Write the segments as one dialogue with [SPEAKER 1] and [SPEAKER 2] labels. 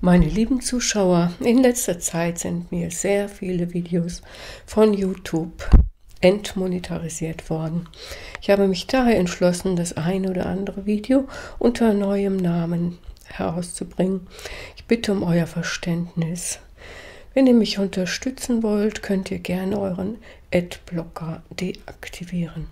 [SPEAKER 1] Meine lieben Zuschauer, in letzter Zeit sind mir sehr viele Videos von YouTube entmonetarisiert worden. Ich habe mich daher entschlossen, das eine oder andere Video unter neuem Namen herauszubringen. Ich bitte um euer Verständnis. Wenn ihr mich unterstützen wollt, könnt ihr gerne euren Adblocker deaktivieren.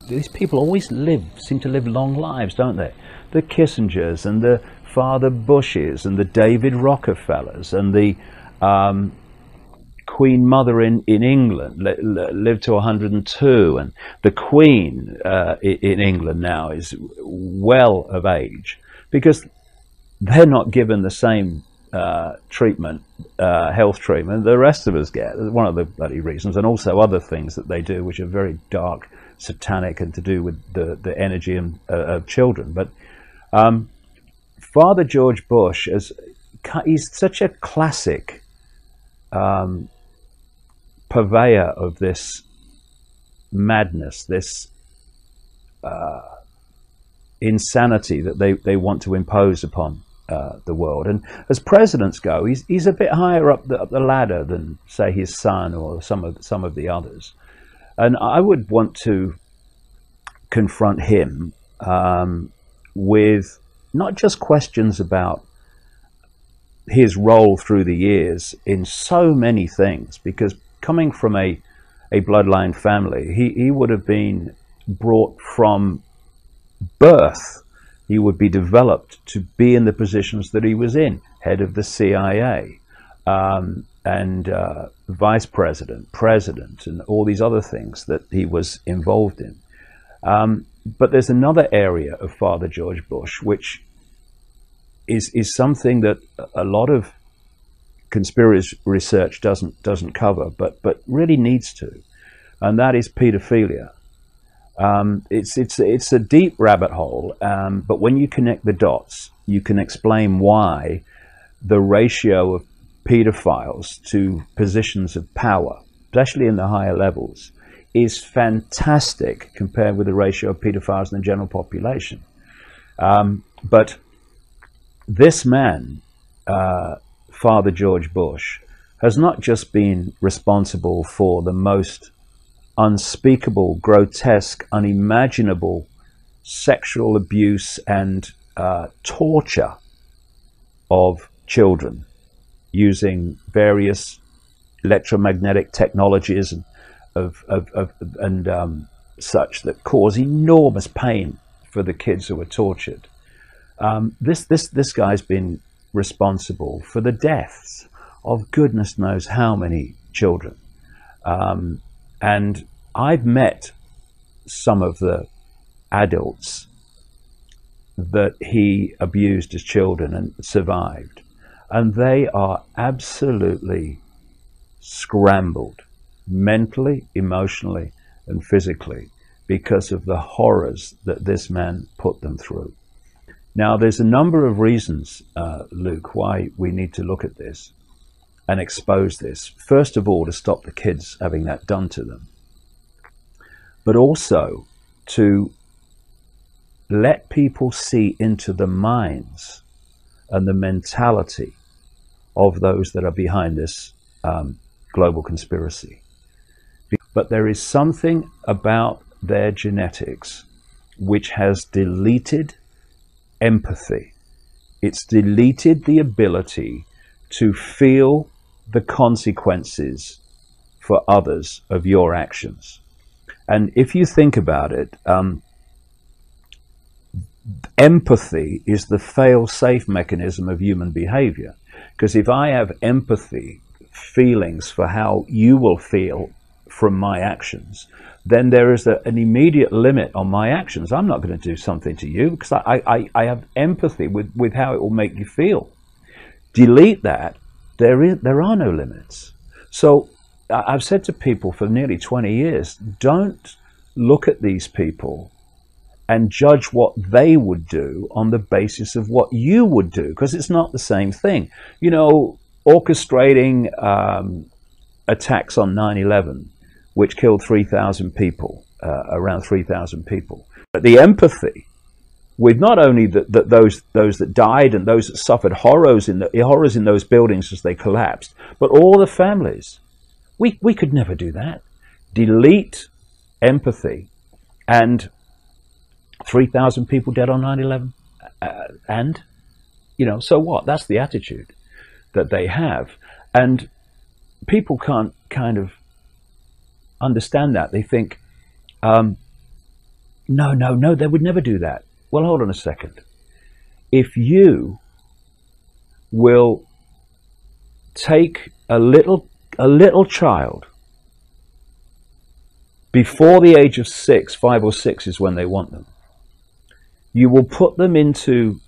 [SPEAKER 2] These people always seem to live long lives, don't they? The Kissingers and the Father Bushes and the David Rockefellers and the Queen Mother in England lived to 102, and the Queen in England now is well of age because they're not given the same treatment, health treatment the rest of us get. One of the bloody reasons, and also other things that they do which are very dark, satanic, and to do with the energy of children. But Father George Bush, he's such a classic purveyor of this madness, this insanity that they want to impose upon the world. And as presidents go, he's a bit higher up the ladder than, say, his son or some of the others. And I would want to confront him with not just questions about his role through the years in so many things, because coming from a bloodline family, he would have been brought from birth. He would be developed to be in the positions that he was in, head of the CIA, and vice president, president, and all these other things that he was involved in. But there's another area of Father George Bush which is something that a lot of conspiracy research doesn't cover, but really needs to, and that is pedophilia. It's a deep rabbit hole, but when you connect the dots, you can explain why the ratio of pedophiles to positions of power, especially in the higher levels, is fantastic compared with the ratio of pedophiles in the general population. But this man, Father George Bush, has not just been responsible for the most unspeakable, grotesque, unimaginable sexual abuse and torture of children using various electromagnetic technologies and such that cause enormous pain for the kids who are tortured. This guy's been responsible for the deaths of goodness knows how many children. And I've met some of the adults that he abused as children and survived, and they are absolutely scrambled mentally, emotionally, and physically because of the horrors that this man put them through. Now, there's a number of reasons, Luke, why we need to look at this and expose this. First of all, to stop the kids having that done to them, but also to let people see into the minds and the mentality of those that are behind this global conspiracy. But there is something about their genetics which has deleted empathy. It's deleted the ability to feel the consequences for others of your actions. And if you think about it, empathy is the fail-safe mechanism of human behavior. Because if I have empathy, feelings for how you will feel from my actions, then there is an immediate limit on my actions. I'm not going to do something to you because I have empathy with how it will make you feel. Delete that, there are no limits. So I've said to people for nearly 20 years, don't look at these people and judge what they would do on the basis of what you would do, because it's not the same thing. You know, orchestrating attacks on 9/11, which killed 3,000 people, around 3,000 people. But the empathy with not only those that died and those that suffered horrors in those buildings as they collapsed, but all the families. We could never do that. Delete empathy, and 3,000 people dead on 9/11, and you know, so what? That's the attitude that they have, and people can't kind of understand that. They think, no, they would never do that. Well, hold on a second. If you will take a little child before the age of 6, 5 or 6 is when they want them, you will put them into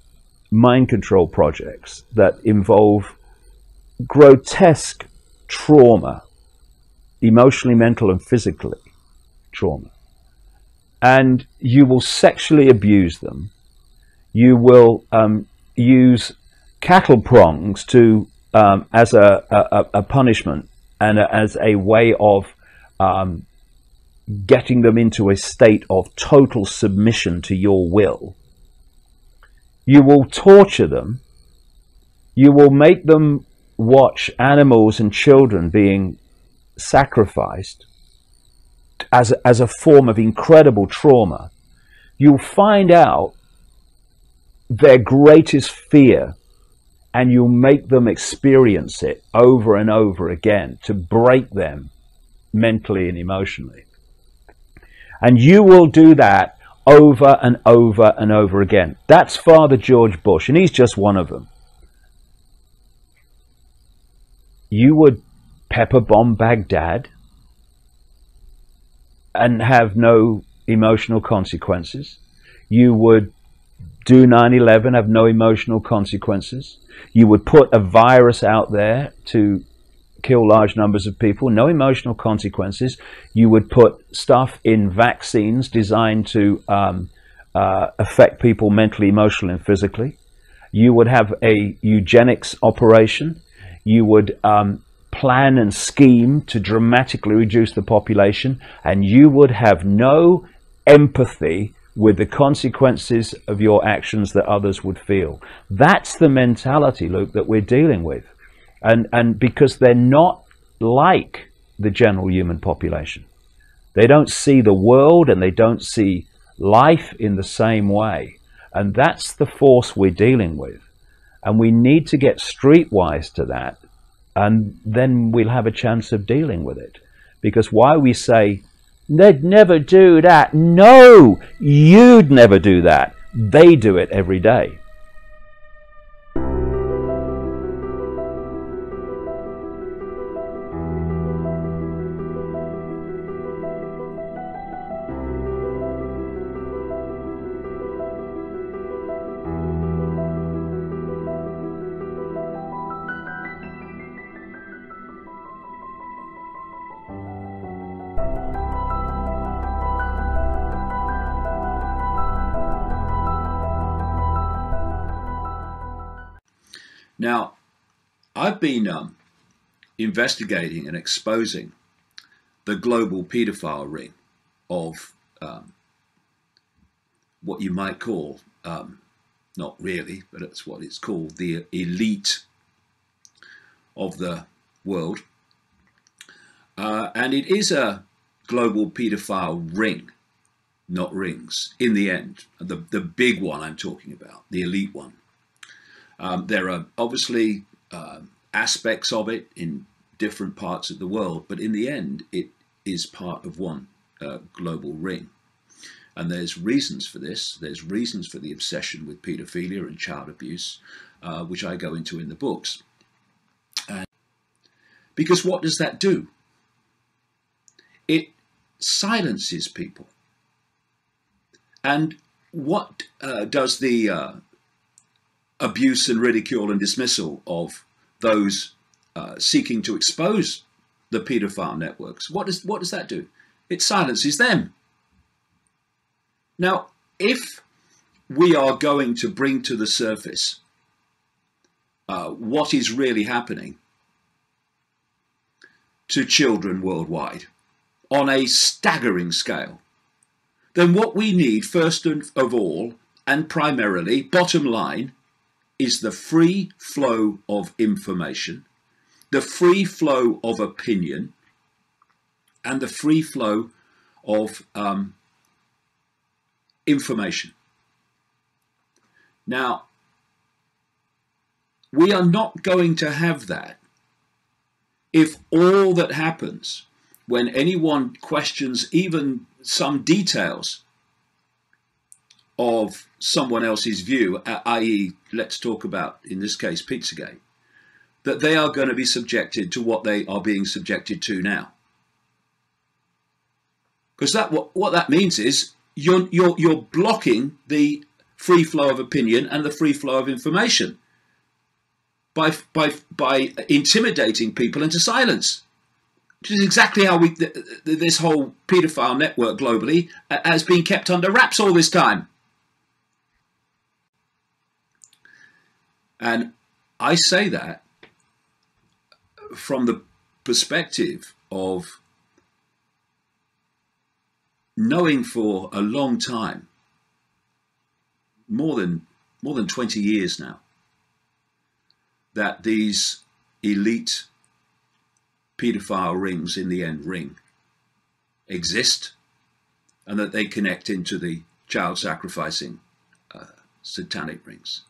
[SPEAKER 2] mind control projects that involve grotesque trauma, emotionally, mental and physically trauma. And you will sexually abuse them. You will use cattle prongs to as a punishment and as a way of getting them into a state of total submission to your will. You will torture them. You will make them watch animals and children being sacrificed as a form of incredible trauma. You'll find out their greatest fear, and you'll make them experience it over and over again to break them mentally and emotionally. And you will do that over and over and over again. That's Father George Bush, and he's just one of them. You would pepper bomb Baghdad and have no emotional consequences. You would do 9/11, have no emotional consequences. You would put a virus out there to kill large numbers of people, no emotional consequences. You would put stuff in vaccines designed to affect people mentally, emotionally, and physically. You would have a eugenics operation. You would plan and scheme to dramatically reduce the population, and you would have no empathy with the consequences of your actions that others would feel. That's the mentality, Luke, that we're dealing with. And because they're not like the general human population. They don't see the world and they don't see life in the same way. And that's the force we're dealing with. And we need to get streetwise to that. And then we'll have a chance of dealing with it. Because why we say, they'd never do that. No, you'd never do that. They do it every day.
[SPEAKER 3] Now, I've been investigating and exposing the global paedophile ring of what you might call, not really, but it's what it's called, the elite of the world. And it is a global paedophile ring, not rings, in the end. The big one I'm talking about, the elite one. There are obviously aspects of it in different parts of the world, but in the end, it is part of one global ring. And there's reasons for this. There's reasons for the obsession with paedophilia and child abuse, which I go into in the books. And because what does that do? it silences people. And what does the abuse and ridicule and dismissal of those seeking to expose the paedophile networks, what does that do? It silences them. Now, if we are going to bring to the surface what is really happening to children worldwide on a staggering scale, then what we need first of all and primarily, bottom line, is the free flow of information, the free flow of opinion, and the free flow of information. Now, we are not going to have that if all that happens when anyone questions even some details of someone else's view, i.e., let's talk about, in this case, Pizzagate, that they are going to be subjected to what they are being subjected to now. Because what that means is you're blocking the free flow of opinion and the free flow of information by intimidating people into silence, which is exactly how this whole paedophile network globally has been kept under wraps all this time. And I say that from the perspective of knowing for a long time, more than 20 years now, that these elite paedophile rings, in the end ring, exist, and that they connect into the child sacrificing satanic rings.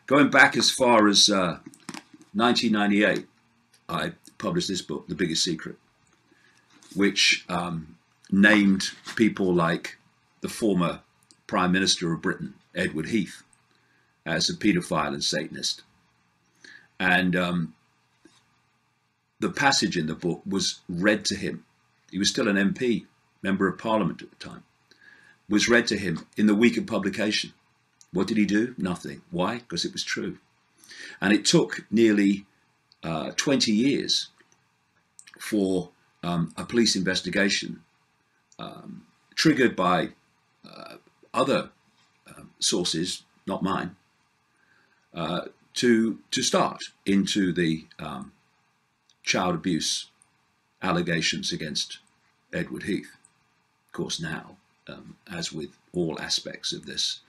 [SPEAKER 3] Going back as far as 1998, I published this book, The Biggest Secret, which named people like the former Prime Minister of Britain, Edward Heath, as a paedophile and Satanist. And the passage in the book was read to him. He was still an MP, Member of Parliament at the time. Was read to him in the week of publication. What did he do? Nothing. Why? Because it was true. And it took nearly 20 years for a police investigation triggered by other sources, not mine, to start into the child abuse allegations against Edward Heath. Of course, now, as with all aspects of this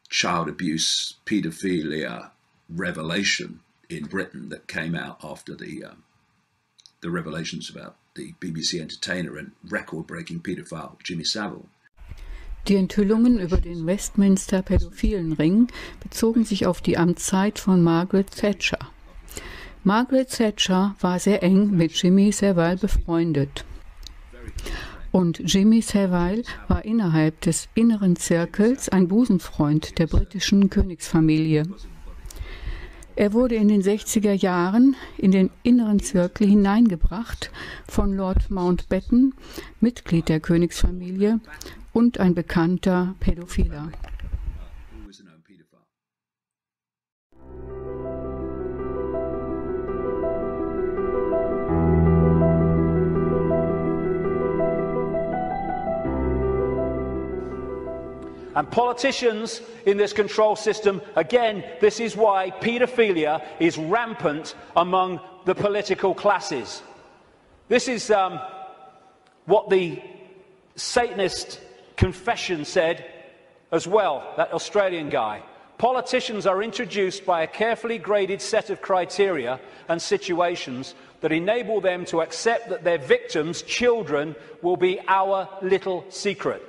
[SPEAKER 3] child abuse, paedophilia revelation in Britain that came out after the revelations about the BBC entertainer and record-breaking paedophile Jimmy Savile.
[SPEAKER 1] Die Enthüllungen über den Westminster-pädophilen Ring bezogen sich auf die Amtszeit von Margaret Thatcher. Margaret Thatcher war sehr eng mit Jimmy Savile befreundet. Und Jimmy Savile war innerhalb des inneren Zirkels ein Busenfreund der britischen Königsfamilie. Er wurde in den 60er Jahren in den inneren Zirkel hineingebracht von Lord Mountbatten, Mitglied der Königsfamilie und ein bekannter Pädophiler.
[SPEAKER 4] And politicians in this control system, again, this is why paedophilia is rampant among the political classes. This is what the Satanist confession said as well, that Australian guy. Politicians are introduced by a carefully graded set of criteria and situations that enable them to accept that their victims, children, will be our little secret.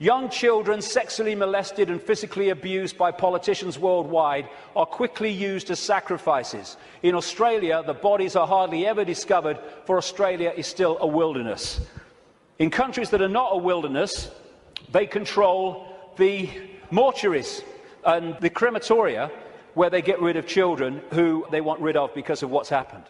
[SPEAKER 4] Young children sexually molested and physically abused by politicians worldwide are quickly used as sacrifices. In Australia, the bodies are hardly ever discovered, for Australia is still a wilderness. In countries that are not a wilderness, they control the mortuaries and the crematoria where they get rid of children who they want rid of because of what's happened.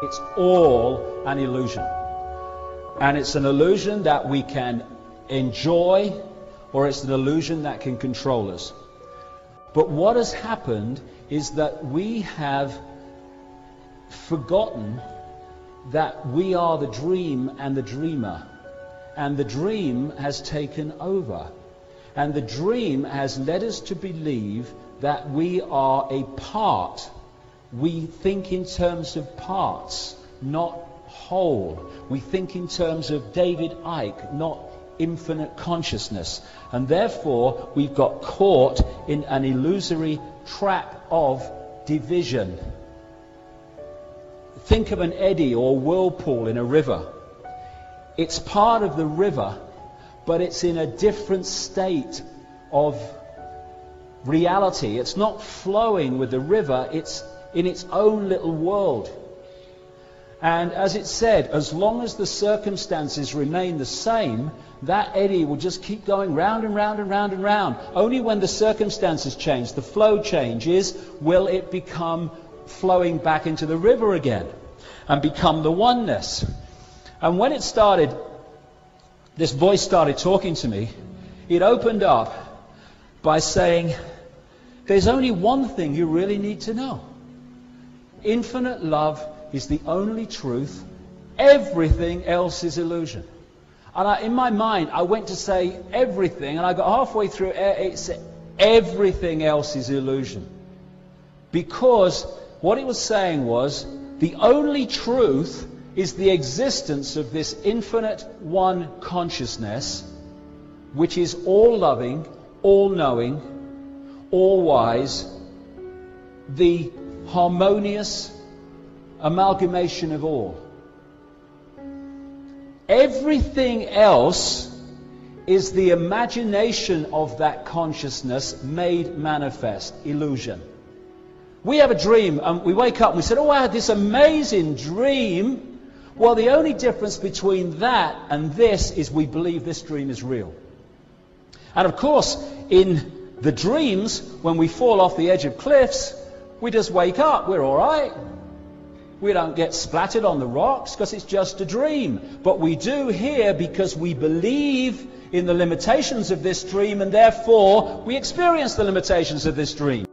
[SPEAKER 4] It's all an illusion. And it's an illusion that we can enjoy, or it's an illusion that can control us. But what has happened is that we have forgotten that we are the dream and the dreamer. And the dream has taken over. And the dream has led us to believe that we are a part. We think in terms of parts, not whole. We think in terms of David Icke, not infinite consciousness. And therefore, we've got caught in an illusory trap of division. Think of an eddy or whirlpool in a river. It's part of the river, but it's in a different state of reality. It's not flowing with the river, it's in its own little world. And as it said, as long as the circumstances remain the same, that eddy will just keep going round and round and round and round. Only when the circumstances change, the flow changes, will it become flowing back into the river again and become the oneness. And when it started, this voice started talking to me, it opened up by saying, there's only one thing you really need to know. Infinite love is the only truth. Everything else is illusion. And in my mind, I went to say everything, and I got halfway through, it said, everything else is illusion. Because what it was saying was, the only truth is the existence of this infinite one consciousness, which is all loving, all knowing, all wise, the harmonious amalgamation of all. Everything else is the imagination of that consciousness made manifest, illusion. We have a dream and we wake up and we say, oh, I had this amazing dream. Well, the only difference between that and this is we believe this dream is real. And of course, in the dreams, when we fall off the edge of cliffs, we just wake up, we're all right. We don't get splattered on the rocks because it's just a dream. But we do here because we believe in the limitations of this dream, and therefore we experience the limitations of this dream.